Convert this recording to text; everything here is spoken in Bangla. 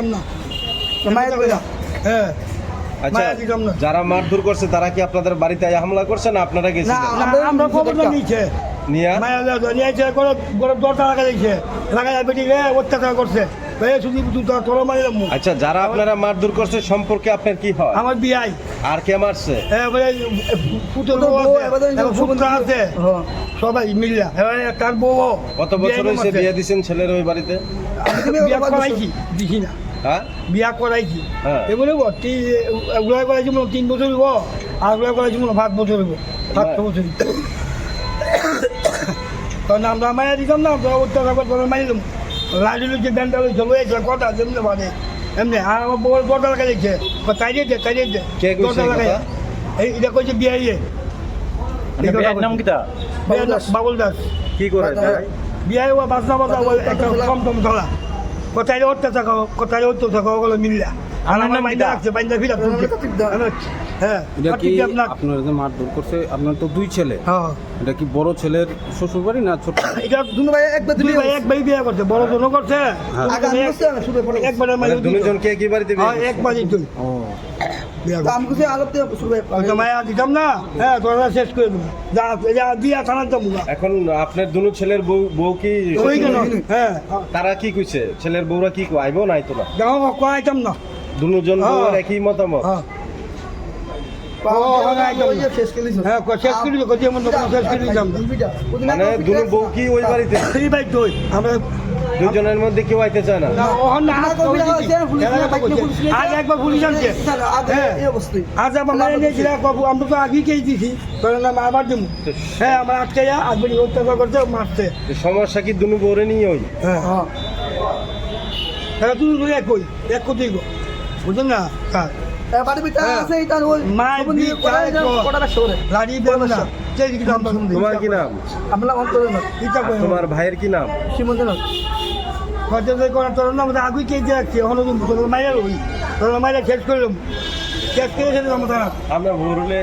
দিতাম না হ্যাঁ আচ্ছা মায়া দিতাম না যারা মারধর করছে তারা কি আপনাদের বাড়িতে হামলা করছে না আপনারা গেছিলেন আমরা খবর নিয়েছে নিয়া মায়া নিয়েছে করে দরজা লাগা দিয়েছে লাগাই বেটি অত্যাচার করছে শুধু তোর মারিলাম আচ্ছা যারা আপনারা মারধর করছে সম্পর্কে আপনার কি হয় আমার বিয়াই আর কে মারছে পুতুল সুগন্ধা আছে সবাই মিল্লা এবারে তার বউ কত বছর হয়েছে বিয়ে দিছেন ছেলের ওই বাড়িতে বিয়া করাইছি দিছি না হ্যাঁ বিয়া করাইছি হ্যাঁ। এগুলো এগুলো করাইছি মনে 3 বছর হইব আর এগুলো করাইছি মনে 7 বছর হইব 7 বছর তখন আমরা মায়া দিতাম না আমরা অত্যাচার করে মারিলাম লাড়ি যে ব্যান্ডটা চলে কথা যেমনি বাদে এমনি আর আমার বউ দরজা লাগাই দিচ্ছে তাই দিয়ে কে কইছে দরজা লাগাই কথা? এই এটা কইছে বিয়া ইয়ে নাম কিটা বাবুল দাস কি করে বিয়া ও বাজনা বাজা একটা কম টম ধরা কোথায় অত্যাচার কোথায় অত্যাচার হলো মিল্লা আর আমার মাইন্ডা আছে মাইন্ডা ফিরা হ্যাঁ এটা কি আপনার আপনার যে মারধর করছে আপনার তো 2 ছেলে হ্যাঁ এটা কি বড় ছেলের শ্বশুর বাড়ি না ছোট এটা দুনো ভাই একবার বিয়ে করছে বড় জনও করছে একবার দুজন কে কি বাড়িতে বিয়ে করছে? একবারই তুই ও মায়া দিতাম না হ্যাঁ তোরা শেষ করে দেবো যা দিয়া থানার যাবো এখন আপনার দুনো ছেলের বউ কি ওই কেন হ্যাঁ তারা কি কইছে ছেলের বউরা কি আইবো নাই তো না যাও করাইতাম না দুজন বউর একই মতামত হ্যাঁ শেষ করে দিবে শেষ করে দিতাম মানে দুনো বউ কি ওই বাড়িতে এই ভাই তুই আমরা দুজনের মধ্যে কেউ আইতে চায় না আজ একবার পুলিশ আনছে আজ আমার মারে নিয়েছিল আমরা তো আগেই খেয়ে দিছি আবার দেবো হ্যাঁ আমার আজকে আজকে অত্যাচার করছে মারছে তো সমস্যা কি দুনো বউরে নিয়ে ওই হ্যাঁ তাহলে তুমি এক কই এক কোথায় গো বুঝলেন না তোমার কি নাম তোমার ভাইয়ের কি নাম আগে কে যাচ্ছি এখন মাইয়া ওই মাইয়া শেষ করলাম শেষ করে আমরা ভোরলে